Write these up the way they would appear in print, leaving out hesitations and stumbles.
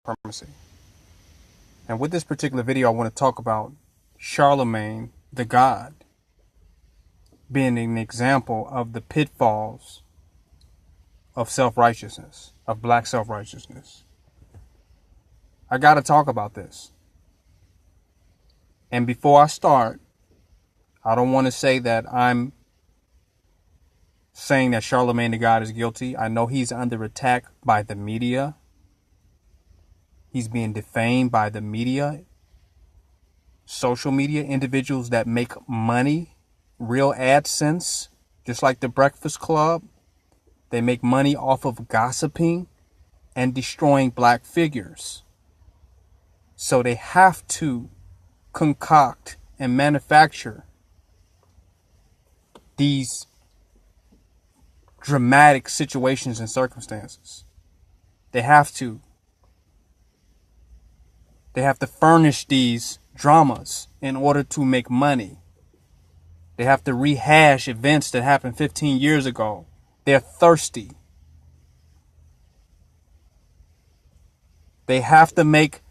supremacy. And with this particular video, I want to talk about Charlemagne the God being an example of the pitfalls of self-righteousness, of black self-righteousness. I got to talk about this. And before I start, I don't want to say that I'm saying that Charlemagne the God is guilty. I know he's under attack by the media. He's being defamed by the media, social media, individuals that make money, real AdSense, just like the Breakfast Club. They make money off of gossiping and destroying black figures. So they have to concoct and manufacture these dramatic situations and circumstances. They have to furnish these dramas in order to make money. They have to rehash events that happened 15 years ago. They're thirsty. They have to make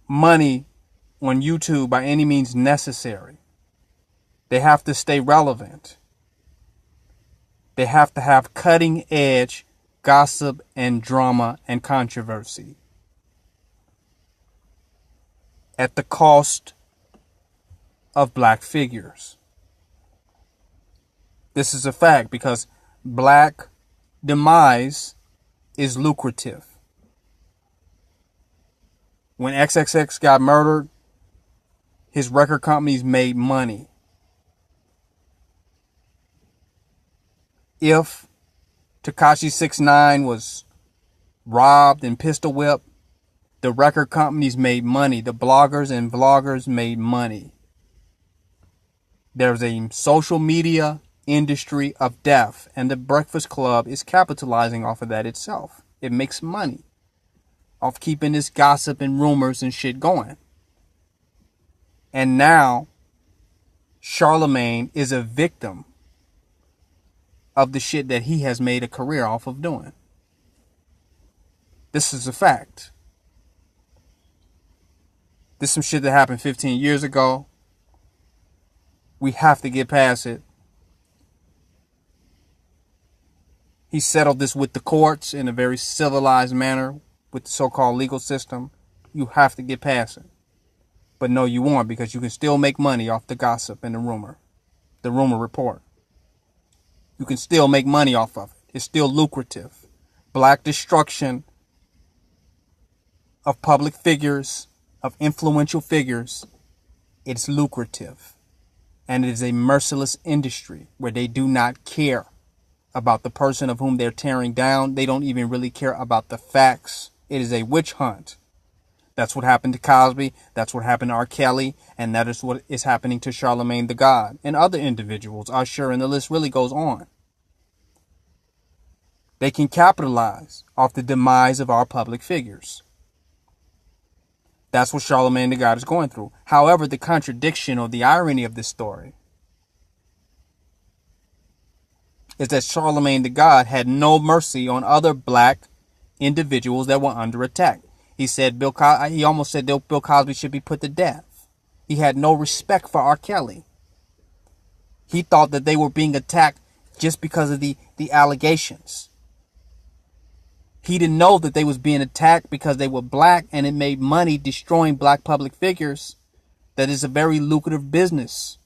money on YouTube by any means necessary. They have to stay relevant. They have to have cutting edge gossip and drama and controversy at the cost of black figures. This is a fact because black demise is lucrative. When XXX got murdered, his record companies made money. If Tekashi 6ix9ine was robbed and pistol whipped, the record companies made money. The bloggers and vloggers made money. There's a social media industry of death, and the Breakfast Club is capitalizing off of that itself. It makes money off keeping this gossip and rumors and shit going. And now Charlemagne is a victim of the shit that he has made a career off of doing. This is a fact. This is some shit that happened 15 years ago. We have to get past it. He settled this with the courts in a very civilized manner with the so-called legal system. You have to get past it. But no, you won't, because you can still make money off the gossip and the rumor report. You can still make money off of it. It's still lucrative. Black destruction of public figures, of influential figures, it's lucrative. And it is a merciless industry where they do not care about the person of whom they're tearing down. They don't even really care about the facts. It is a witch hunt. That's what happened to Cosby. That's what happened to R. Kelly. And that is what is happening to Charlemagne the God and other individuals. Usher, and the list really goes on. They can capitalize off the demise of our public figures. That's what Charlemagne the God is going through. However, the contradiction or the irony of this story is that Charlemagne the God had no mercy on other black individuals that were under attack. He almost said Bill Cosby should be put to death. He had no respect for R. Kelly. He thought that they were being attacked just because of the allegations. He didn't know that they was being attacked because they were black and it made money destroying black public figures. That is a very lucrative business.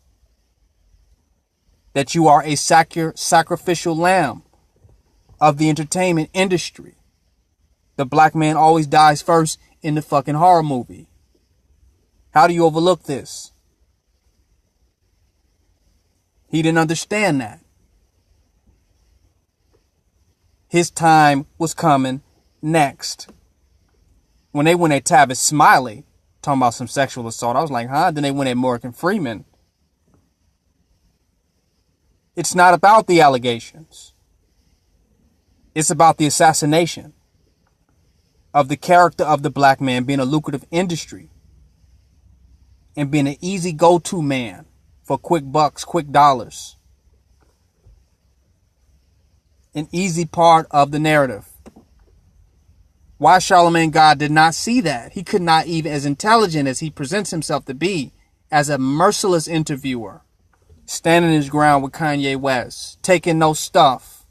That you are a sacrificial lamb of the entertainment industry. The black man always dies first in the fucking horror movie. How do you overlook this? He didn't understand that. His time was coming next. When they went at Tavis Smiley, talking about some sexual assault, I was like, huh? Then they went at Morgan Freeman. It's not about the allegations. It's about the assassination of the character of the black man being a lucrative industry and being an easy go-to man for quick bucks, quick dollars. An easy part of the narrative. Why Charlemagne God did not see that? He could not, even as intelligent as he presents himself to be, as a merciless interviewer, standing his ground with Kanye West, taking no stuff.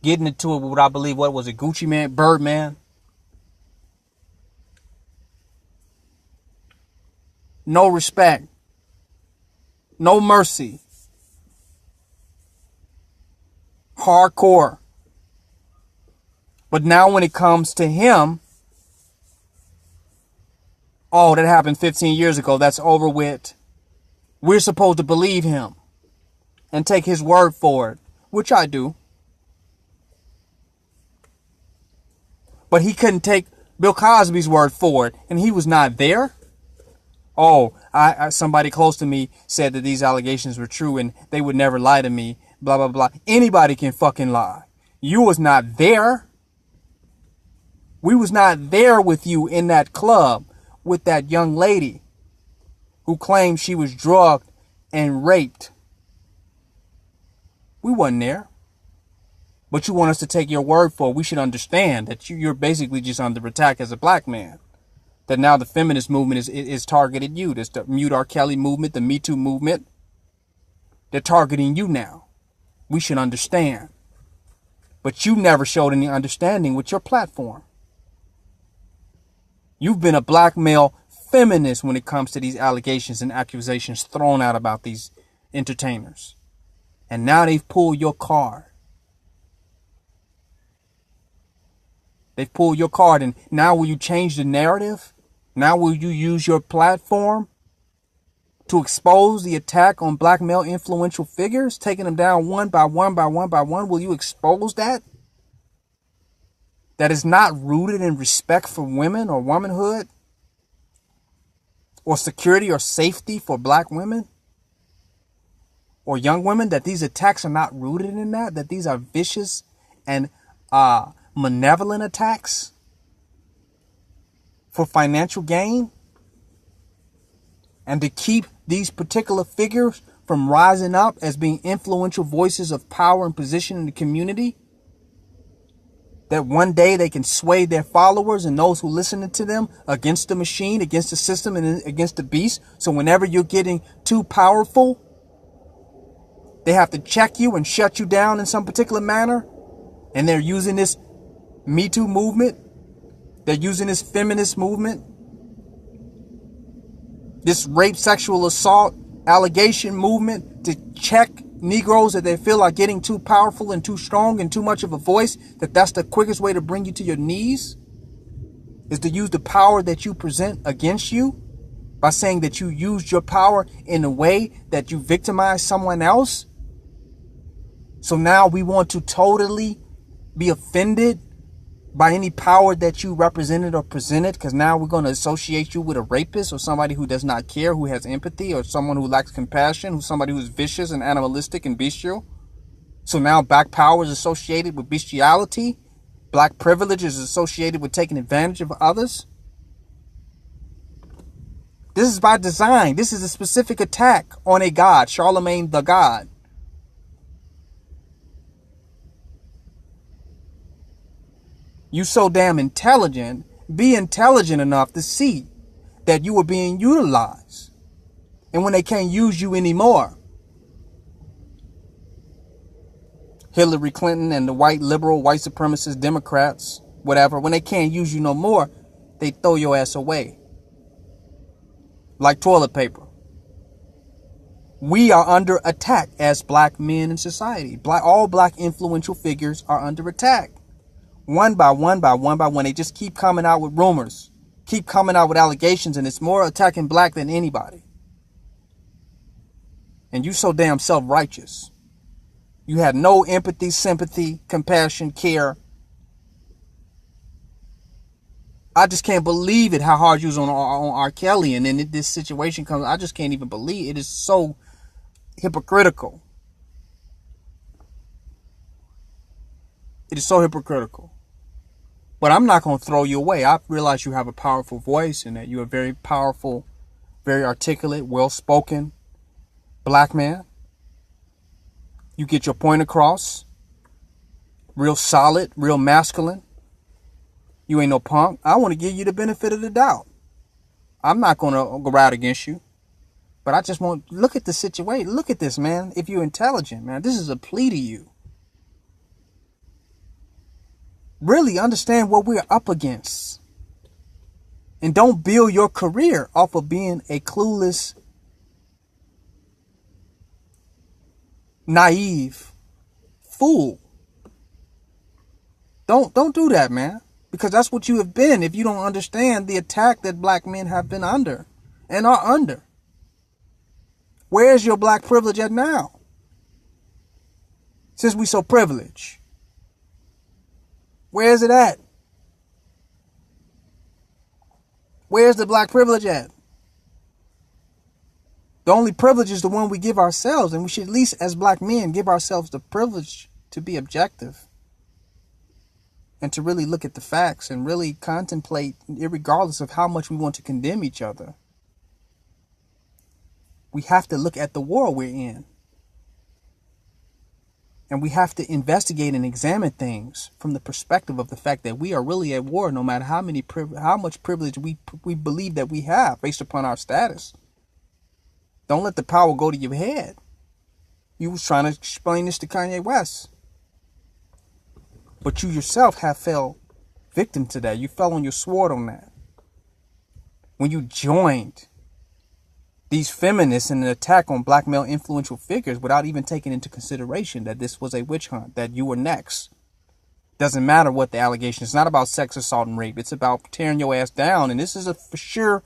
Getting into it with what I believe, what was it, Gucci Man, Birdman? No respect. No mercy. Hardcore. But now when it comes to him, oh, that happened 15 years ago. That's over with. We're supposed to believe him and take his word for it, which I do. But he couldn't take Bill Cosby's word for it, and he was not there. Oh, somebody close to me said that these allegations were true and they would never lie to me, blah, blah, blah. Anybody can fucking lie. You was not there. We was not there with you in that club with that young lady who claimed she was drugged and raped. We wasn't there. But you want us to take your word for it. We should understand that you're basically just under attack as a black man. That now the feminist movement is targeted you. There's the Mute R. Kelly movement, the Me Too movement. They're targeting you now. We should understand. But you never showed any understanding with your platform. You've been a black male feminist when it comes to these allegations and accusations thrown out about these entertainers. And now they've pulled your card. They've pulled your card, and now will you change the narrative? Now will you use your platform to expose the attack on black male influential figures, taking them down one by one by one by one? Will you expose that? That is not rooted in respect for women or womanhood or security or safety for black women or young women, that these attacks are not rooted in that these are vicious and malevolent attacks for financial gain, and to keep these particular figures from rising up as being influential voices of power and position in the community, that one day they can sway their followers and those who listen to them against the machine, against the system, and against the beast. So whenever you're getting too powerful, they have to check you and shut you down in some particular manner. And they're using this Me Too movement. They're using this feminist movement, this rape, sexual assault allegation movement to check Negroes that they feel are getting too powerful and too strong and too much of a voice, that's the quickest way to bring you to your knees, is to use the power that you present against you by saying that you used your power in a way that you victimized someone else. So now we want to totally be offended by any power that you represented or presented, because now we're going to associate you with a rapist or somebody who does not care, who has empathy, or someone who lacks compassion, who's somebody who's vicious and animalistic and bestial. So now black power is associated with bestiality. Black privilege is associated with taking advantage of others. This is by design. This is a specific attack on a god, Charlemagne the God. You so damn intelligent, be intelligent enough to see that you are being utilized. And when they can't use you anymore, Hillary Clinton and the white liberal, white supremacist Democrats, whatever, when they can't use you no more, they throw your ass away like toilet paper. We are under attack as black men in society. All black influential figures are under attack. One by one by one by one. They just keep coming out with rumors, keep coming out with allegations, and it's more attacking black than anybody. And you so damn self-righteous. You had no empathy, sympathy, compassion, care. I just can't believe it, how hard you was on R. Kelly, and then this situation comes. I just can't even believe it. Is so hypocritical. It is so hypocritical. But I'm not going to throw you away. I realize you have a powerful voice and that you're a very powerful, very articulate, well-spoken black man. You get your point across. Real solid, real masculine. You ain't no punk. I want to give you the benefit of the doubt. I'm not going to go out against you. But I just want, look at the situation. Look at this, man. If you're intelligent, man, this is a plea to you. Really understand what we're up against. And don't build your career off of being a clueless, naive fool. Don't do that, man. Because that's what you have been if you don't understand the attack that black men have been under and are under. Where's your black privilege at now? Since we so privileged. Where is it at? Where's the black privilege at? The only privilege is the one we give ourselves, and we should at least as black men give ourselves the privilege to be objective and to really look at the facts and really contemplate, irregardless of how much we want to condemn each other. We have to look at the war we're in. And we have to investigate and examine things from the perspective of the fact that we are really at war, no matter how much privilege we believe that we have based upon our status. Don't let the power go to your head. You was trying to explain this to Kanye West. But you yourself have fell victim to that. You fell on your sword on that. When you joined these feminists in an attack on black male influential figures without even taking into consideration that this was a witch hunt, that you were next. Doesn't matter what the allegation. It's not about sex assault and rape. It's about tearing your ass down. And this is a for sure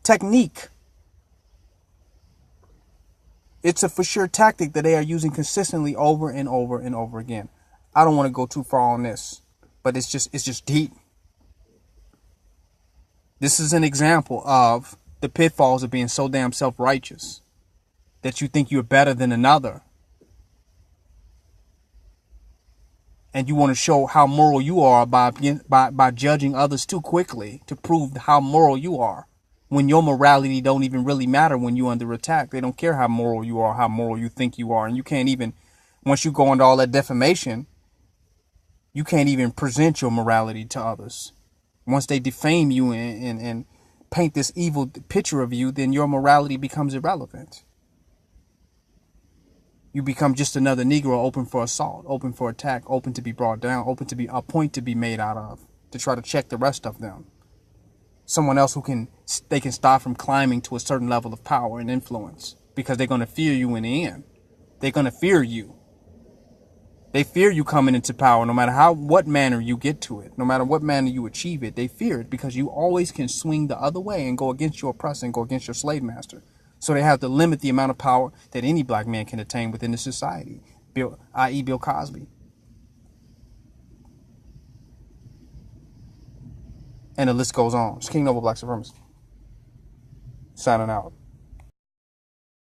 technique. It's a for sure tactic that they are using consistently over and over and over again. I don't want to go too far on this, but it's just deep. This is an example of the pitfalls of being so damn self-righteous that you think you're better than another. And you want to show how moral you are by judging others too quickly to prove how moral you are. When your morality don't even really matter when you're under attack. They don't care how moral you are, how moral you think you are. And you can't even, once you go into all that defamation, you can't even present your morality to others. Once they defame you and paint this evil picture of you, then your morality becomes irrelevant. You become just another Negro open for assault, open for attack, open to be brought down, open to be a point to be made out of, to try to check the rest of them. Someone else they can stop from climbing to a certain level of power and influence because they're going to fear you in the end. They're going to fear you. They fear you coming into power no matter what manner you get to it, no matter what manner you achieve it. They fear it because you always can swing the other way and go against your oppressor and go against your slave master. So they have to limit the amount of power that any black man can attain within the society, i.e. Bill Cosby. And the list goes on. It's King Noble Black Supremacy. Signing out.